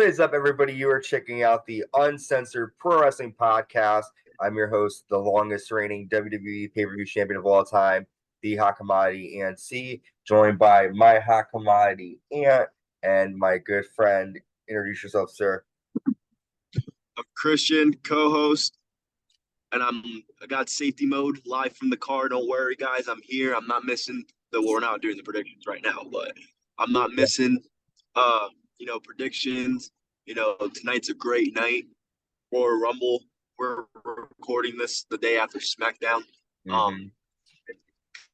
is up, everybody? You are checking out the Uncensored Pro Wrestling Podcast. I'm your host, the longest reigning WWE pay-per-view champion of all time, the Hot Commodity Aunt C, joined by my Hot Commodity Aunt and my good friend. Introduce yourself, sir. I'm Christian, co-host, and I got safety mode live from the car. Don't worry, guys. I'm here. I'm not missing. Though we're not doing the predictions right now, but I'm not missing. Predictions. Tonight's a great night. Royal Rumble. We're recording this the day after SmackDown.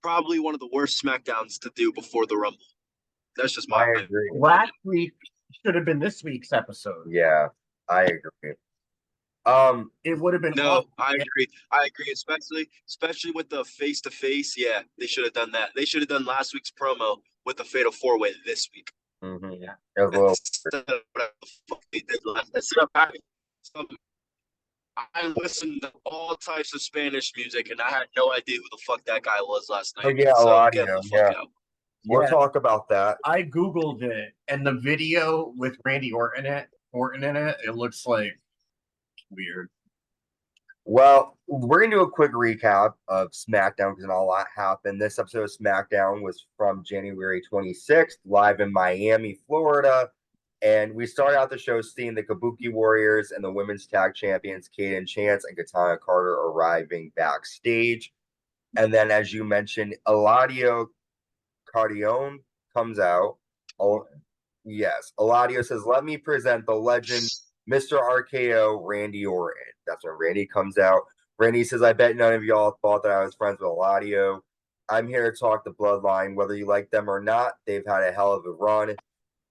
Probably one of the worst SmackDowns to do before the Rumble. That's just my opinion. Last week should have been this week's episode. Yeah, I agree. It would have been I agree, especially with the face to face. Yeah, they should have done that. They should have done last week's promo with the Fatal 4-Way this week. Yeah, instead of what the fuck they did last. Instead of having I listened to all types of Spanish music, and I had no idea who the fuck that guy was last night. Oh yeah, Eladio. Yeah, we'll talk about that. I googled it, and the video with Randy Orton in it, it looks like weird. Well, we're going to do a quick recap of SmackDown because a lot happened. This episode of SmackDown was from January 26th, live in Miami, Florida. And we start out the show seeing the Kabuki Warriors and the women's tag champions, Kayden Chance and Katana Carter, arriving backstage. And then, as you mentioned, Eladio Cardione comes out. Oh, yes. Eladio says, "Let me present the legend, Mr. RKO, Randy Orton." That's when Randy comes out. Randy says, "I bet none of y'all thought that I was friends with Eladio. I'm here to talk the bloodline, whether you like them or not. They've had a hell of a run.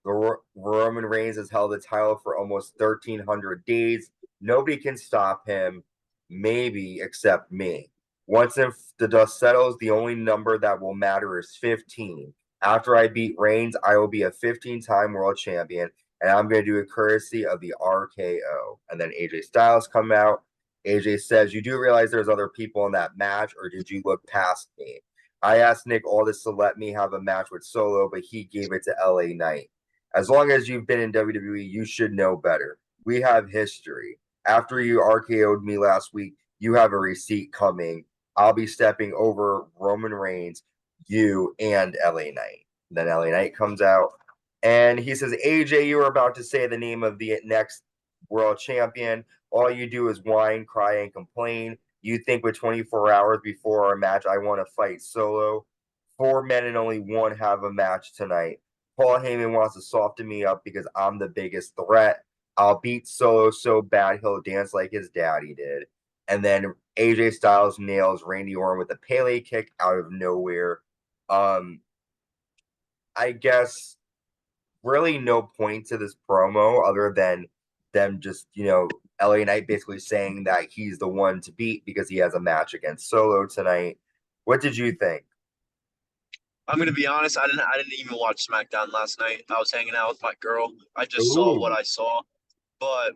Roman Reigns has held the title for almost 1,300 days. Nobody can stop him, maybe except me. Once the dust settles, the only number that will matter is 15. After I beat Reigns, I will be a 15-time world champion, and I'm going to do a courtesy of the RKO." And then AJ Styles come out. AJ says, "You do realize there's other people in that match, or did you look past me? I asked Nick Aldis to let me have a match with Solo, but he gave it to LA Knight. As long as you've been in WWE, you should know better. We have history. After you RKO'd me last week, you have a receipt coming. I'll be stepping over Roman Reigns, you, and LA Knight." Then LA Knight comes out, and he says, "AJ, you were about to say the name of the next world champion. All you do is whine, cry, and complain. You think with 24 hours before our match, I want to fight Solo. 4 men and only one have a match tonight. Paul Heyman wants to soften me up because I'm the biggest threat. I'll beat Solo so bad he'll dance like his daddy did." And then AJ Styles nails Randy Orton with a Pele kick out of nowhere. I guess really no point to this promo other than them just, LA Knight basically saying that he's the one to beat because he has a match against Solo tonight. What did you think? I'm gonna be honest. I didn't even watch SmackDown last night. I was hanging out with my girl. I just saw what I saw, but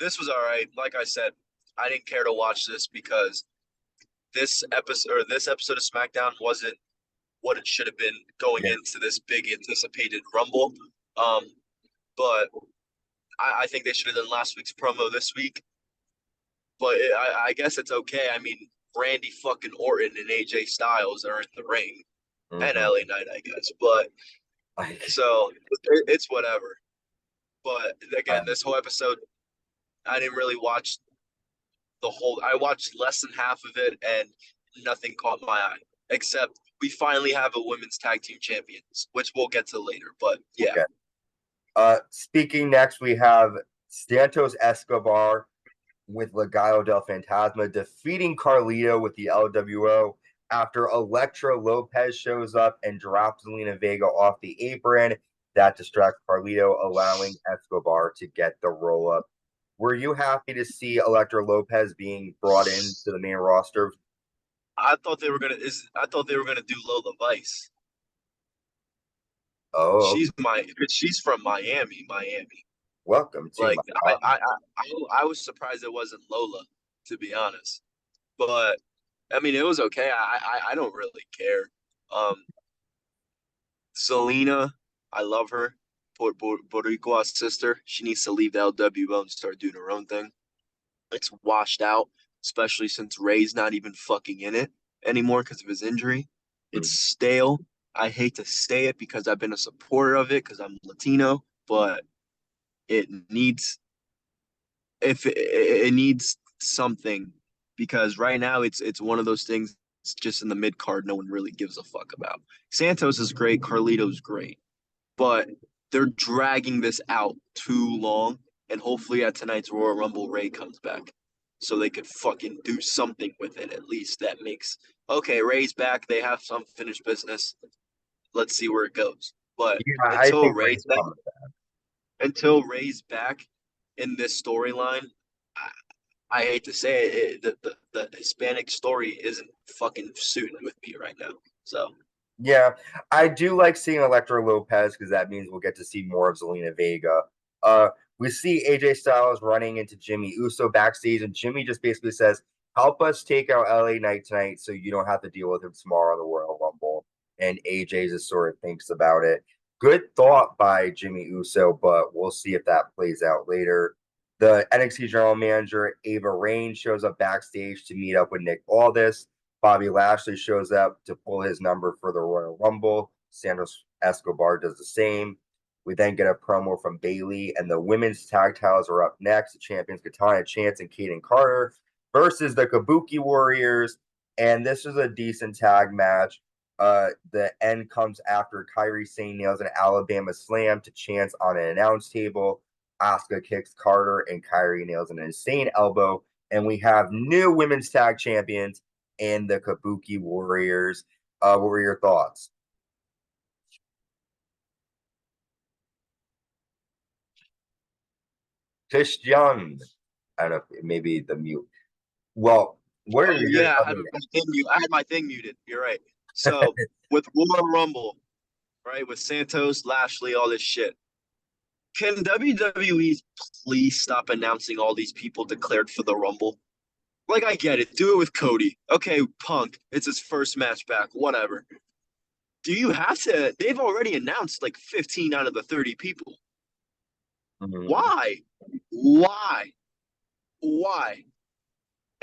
this was all right. Like I said, I didn't care to watch this because this episode of SmackDown wasn't what it should have been going into this big anticipated Rumble. But I think they should have done last week's promo this week. But I guess it's okay. I mean, Randy fucking Orton and AJ Styles are in the ring. And LA Knight, I guess. But so it's whatever. But again, this whole episode, I didn't really watch the whole. I watched less than half of it, and nothing caught my eye. Except we finally have a women's tag team champions, which we'll get to later. But yeah. Okay. Speaking next, we have Santos Escobar with Legado del Fantasma defeating Carlito with the LWO after Elektra Lopez shows up and drops Zelina Vega off the apron. That distracts Carlito, allowing Escobar to get the roll-up. Were you happy to see Elektra Lopez being brought into the main roster? I thought they were gonna do Lola Vice. Oh, she's from Miami. Welcome to I was surprised it wasn't Lola, to be honest. But I mean, it was okay. I don't really care. Zelina, I love her. Boricua sister. She needs to leave the LWO and start doing her own thing. It's washed out, especially since Ray's not even fucking in it anymore because of his injury. It's stale. I hate to say it because I've been a supporter of it because I'm Latino, but it needs if it needs something because right now it's one of those things. It's just in the mid card, no one really gives a fuck about. Santos is great, Carlito's great, but they're dragging this out too long. And hopefully at tonight's Royal Rumble, Ray comes back so they could fucking do something with it. At least that makes okay. Ray's back. They have some finished business. Let's see where it goes. But Yeah, I until think Ray's back, in this storyline, I hate to say it, the Hispanic story isn't fucking suiting with me right now. So yeah, I do like seeing Elektra Lopez because that means we'll get to see more of Zelina Vega. We see AJ Styles running into Jimmy Uso backstage, and Jimmy just basically says, "Help us take out LA Knight tonight, so you don't have to deal with him tomorrow in the Royal Rumble." And AJ just sort of thinks about it. Good thought by Jimmy Uso, but we'll see if that plays out later. The NXT general manager Ava Raine shows up backstage to meet up with Nick Aldis. Bobby Lashley shows up to pull his number for the Royal Rumble. Santos Escobar does the same. We then get a promo from Bayley, and the women's tag titles are up next. The champions Katana Chance and Kayden Carter versus the Kabuki Warriors. And this is a decent tag match. The end comes after Kairi Sane nails an Alabama slam to Chance on an announce table. Asuka kicks Carter, and Kairi nails an insane elbow. And we have new women's tag champions and the Kabuki Warriors. What were your thoughts? Christian. I don't know, maybe the mute. Well, what are your yeah, I had my thing muted. You're right. So with Royal Rumble, right, with Santos, Lashley, all this shit. Can WWE please stop announcing all these people declared for the Rumble? Like, I get it. Do it with Cody. Okay, Punk. It's his first match back. Whatever. Do you have to? They've already announced like 15 out of the 30 people. Why? Why? Why?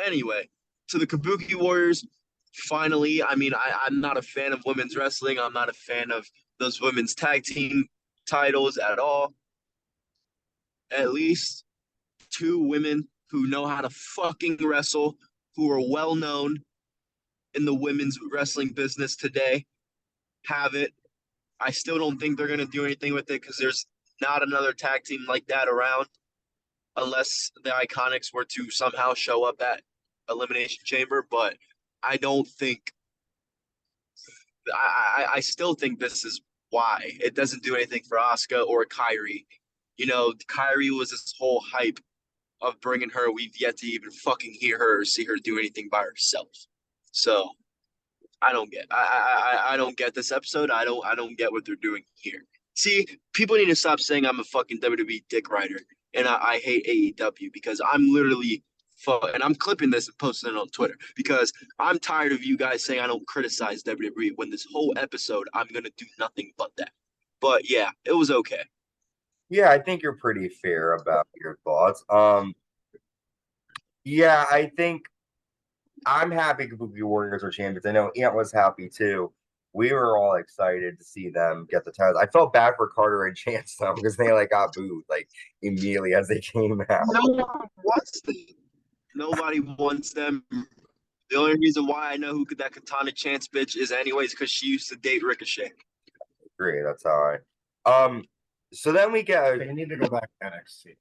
Anyway, to the Kabuki Warriors, finally, I mean, I'm not a fan of women's wrestling. I'm not a fan of those women's tag team titles at all. At least two women who know how to fucking wrestle, who are well known in the women's wrestling business today, have it. I still don't think they're going to do anything with it because there's not another tag team like that around unless the Iconics were to somehow show up at Elimination Chamber. But I don't think I still think this is why it doesn't do anything for Asuka or Kairi. You know, Kairi was this whole hype of bringing her. We've yet to even fucking hear her or see her do anything by herself. So I don't get. I don't get this episode. I don't get what they're doing here. See, people need to stop saying I'm a fucking WWE dick rider and I hate AEW because I'm literally and I'm clipping this and posting it on Twitter because I'm tired of you guys saying I don't criticize WWE when this whole episode I'm gonna do nothing but that. But yeah, it was okay. Yeah, I think you're pretty fair about your thoughts. Yeah, I think I'm happy Kabuki Warriors are champions. I know Ant was happy too. We were all excited to see them get the titles. I felt bad for Carter and Chance though because they like got booed like immediately as they came out. No one wants them. Nobody wants them. The only reason why I know who that Katana Chance bitch is anyways because she used to date Ricochet. Great, that's how so then we get They need to go back to NXT.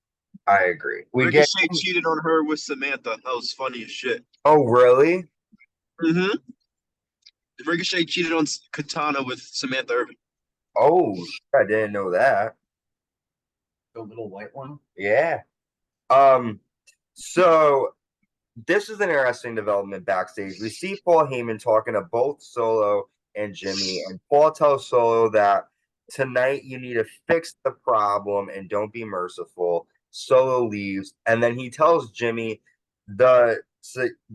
I agree. We get Ricochet cheated on her with Samantha. That was funny as shit. Oh really? Mm-hmm. Ricochet cheated on Katana with Samantha Irvin. Oh, I didn't know that. The little white one? Yeah. So this is an interesting development backstage. We see Paul Heyman talking to both Solo and Jimmy, and Paul tells Solo that tonight you need to fix the problem and don't be merciful. Solo leaves, and then he tells Jimmy the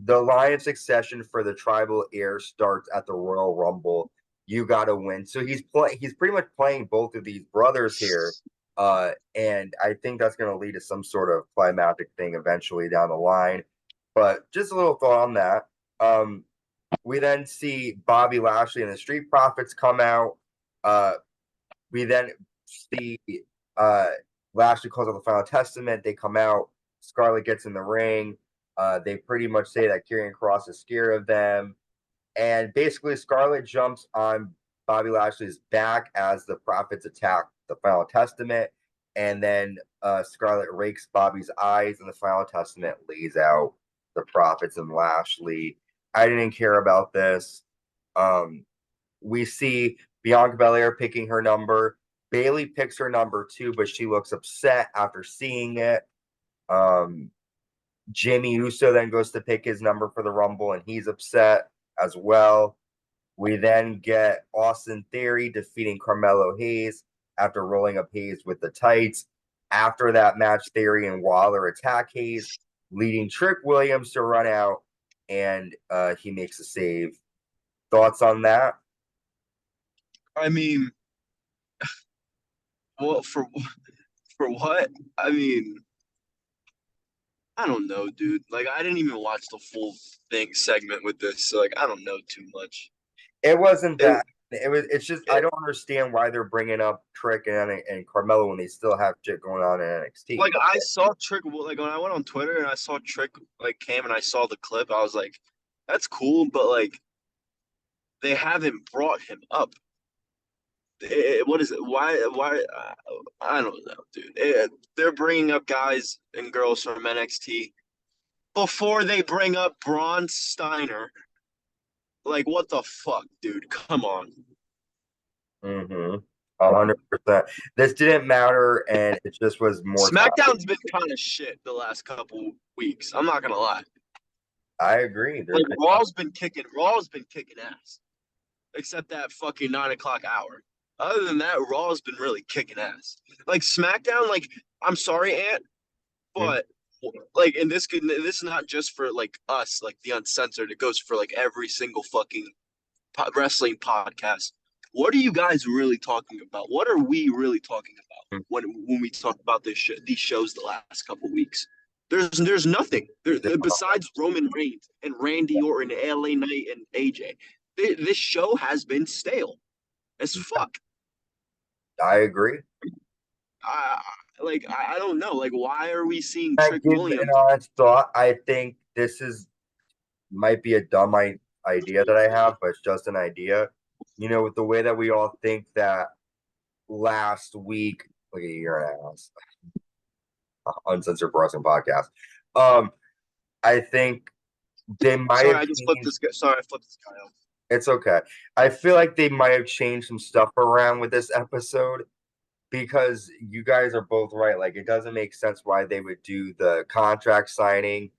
line of succession for the tribal heir starts at the Royal Rumble. you got to win. So he's pretty much playing both of these brothers here. And I think that's going to lead to some sort of climactic thing eventually down the line. But just a little thought on that. We then see Bobby Lashley and the Street Profits come out. We then see Lashley calls out the Final Testament. They come out. Scarlett gets in the ring. They pretty much say that Karrion Kross is scared of them. And basically, Scarlett jumps on Bobby Lashley's back as the Prophets attack the Final Testament. And then Scarlett rakes Bobby's eyes, and the Final Testament lays out the Prophets and Lashley. I didn't care about this. We see Bianca Belair picking her number. Bayley picks her number too, but she looks upset after seeing it. Jimmy Uso then goes to pick his number for the Rumble, and he's upset as well. We then get Austin Theory defeating Carmelo Hayes after rolling up Hayes with the tights. After that match, Theory and Waller attack Hayes, leading Trick Williams to run out, and he makes a save. Thoughts on that? I mean, well, for what? I mean, I don't know, dude. Like, I didn't even watch the full thing segment with this, so like, I don't know too much. It wasn't that. It's just I don't understand why they're bringing up Trick and Carmelo when they still have shit going on in NXT. Like, I saw Trick, like, when I went on Twitter and I saw Trick, like, came and I saw the clip, I was like, that's cool, but, like, they haven't brought him up. What is it? Why? I don't know, dude. They're bringing up guys and girls from NXT before they bring up Braun Steiner. Like, what the fuck, dude? Come on. 100%. This didn't matter, and it just was more. SmackDown's been kind of shit the last couple weeks. I'm not gonna lie. I agree. Like, Raw's been kicking ass, except that fucking 9 o'clock hour. Other than that, Raw's been really kicking ass. Like SmackDown, like I'm sorry, Ant, but like, and this is not just for like us, like the Uncensored. It goes for like every single fucking wrestling podcast. What are you guys really talking about? What are we really talking about when we talk about these shows the last couple weeks? There's nothing besides Roman Reigns and Randy Orton, LA Knight, and AJ. This show has been stale as fuck. I agree. I don't know. Like, why are we seeing I Trick give Williams? an honest thought. I think this might be a dumb idea that I have, but it's just an idea. You know, with the way that we all think that last week, like a year and a half, Uncensored Wrestling Podcast. I think they might have. I flipped this guy off. It's okay. I feel like they might have changed some stuff around with this episode because you guys are both right. Like, it doesn't make sense why they would do the contract signing,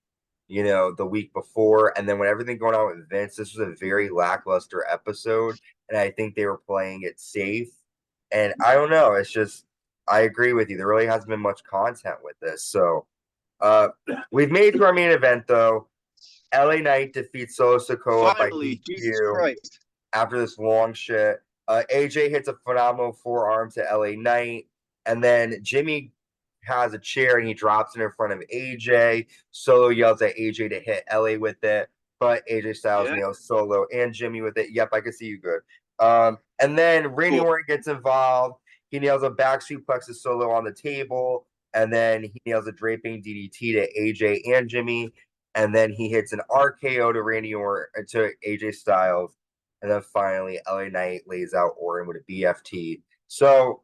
you know, the week before. And then when everything going on with Vince, this was a very lackluster episode. And I think they were playing it safe. And I don't know. It's just, I agree with you. There really hasn't been much content with this. So we've made it to our main event, though. LA Knight defeats Solo Sikoa Finally, by Jesus DQ Christ. after this long shit. AJ hits a phenomenal forearm to LA Knight, and then Jimmy has a chair and he drops it in front of AJ. Solo yells at AJ to hit LA with it, but AJ Styles nails Solo and Jimmy with it. Yep, I can see you good. And then Randy Orton gets involved. He nails a back suplex to Solo on the table, and then he nails a draping DDT to AJ and Jimmy. And then he hits an RKO to Randy Orton to AJ Styles. And then finally, LA Knight lays out Orton with a BFT. So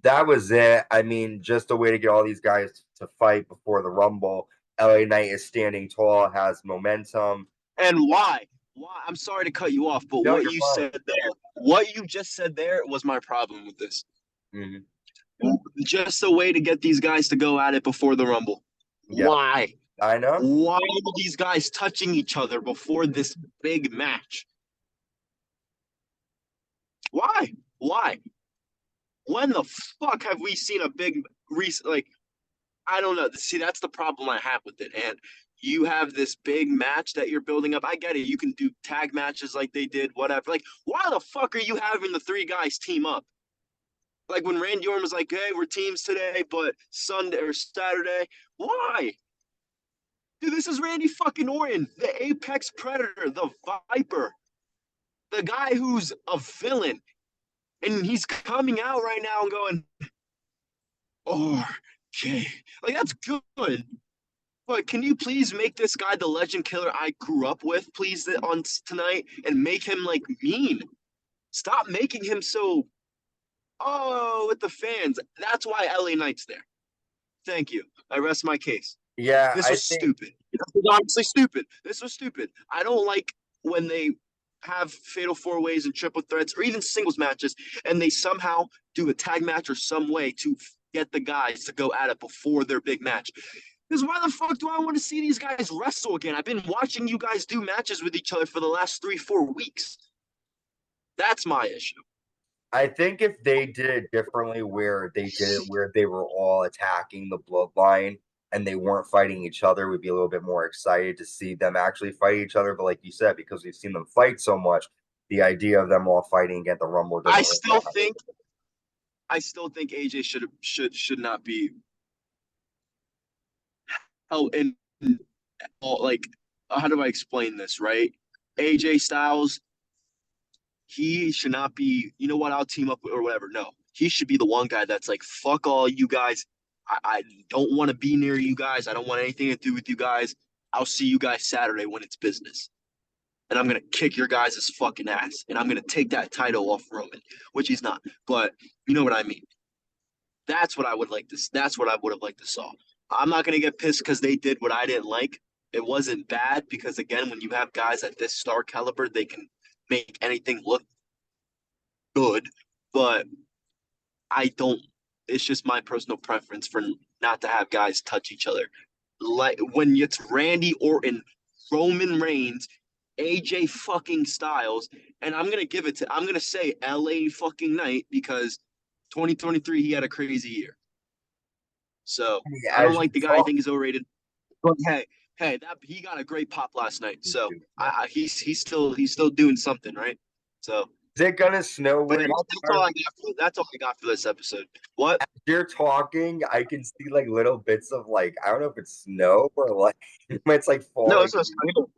that was it. I mean, just a way to get all these guys to fight before the Rumble. LA Knight is standing tall, has momentum. And why? Why? I'm sorry to cut you off, but what you said there, what you just said there was my problem with this. Just a way to get these guys to go at it before the Rumble. Yep. Why? I know. Why are these guys touching each other before this big match? Why? Why? When the fuck have we seen a big like? I don't know. See, that's the problem I have with it. And you have this big match that you're building up. I get it. You can do tag matches like they did, whatever. Like, why the fuck are you having the 3 guys team up? Like when Randy Orton was like, hey, we're teams today, but Sunday or Saturday. Why? Dude, this is Randy fucking Orton, the apex predator, the Viper, the guy who's a villain. And he's coming out right now and going, okay. Like, that's good. But can you please make this guy the legend killer I grew up with, please, on tonight, and make him, like, mean? Stop making him so, with the fans. That's why LA Knight's there. Thank you. I rest my case. Yeah, This was stupid. This was honestly stupid. This was stupid. I don't like when they have fatal 4-ways and triple threats or even singles matches, and they somehow do a tag match or some way to get the guys to go at it before their big match. Because why the fuck do I want to see these guys wrestle again? I've been watching you guys do matches with each other for the last 3-4 weeks. That's my issue. I think if they did it differently, where they did it where they were all attacking the bloodline and they weren't fighting each other, we'd be a little bit more excited to see them actually fight each other. But like you said, because we've seen them fight so much, the idea of them all fighting at the Rumble doesn't I still think AJ should not be in like, how do I explain this, right? AJ Styles, he should not be, you know what, I'll team up with or whatever. No, he should be the one guy that's like, fuck all you guys. I don't want to be near you guys. I don't want anything to do with you guys. I'll see you guys Saturday when it's business. And I'm going to kick your guys' fucking ass. And I'm going to take that title off Roman, which he's not. But you know what I mean. That's what I would like to. That's what I would have liked to saw. I'm not going to get pissed because they did what I didn't like. It wasn't bad because, again, when you have guys at this star caliber, they can make anything look good. But I don't. It's just my personal preference for not to have guys touch each other. Like when it's Randy Orton, Roman Reigns, AJ fucking Styles, and I'm gonna say LA fucking Knight because 2023 he had a crazy year. So I don't like the guy. I think he's overrated. But hey, that he got a great pop last night. So he's still doing something, right? So is it gonna snow where that's all I got for this episode. What? As you're talking, I can see like little bits of like, I don't know if it's snow or like it's like falling. No, it's not snow.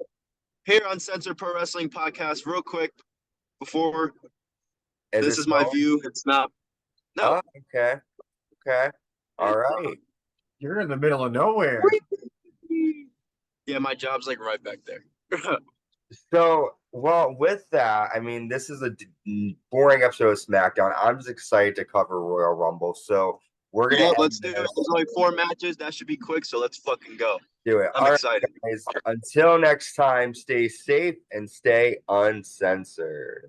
Here on Censored Pro Wrestling Podcast, real quick, before this is my view. It's not. No. Oh, okay. All right. You're in the middle of nowhere. Yeah, my job's like right back there. So, well, with that, I mean, this is a boring episode of SmackDown. I'm just excited to cover Royal Rumble. So we're gonna let's do it. There's only 4 matches. That should be quick. So let's fucking go. Do it. I'm excited. Guys, until next time, stay safe and stay uncensored.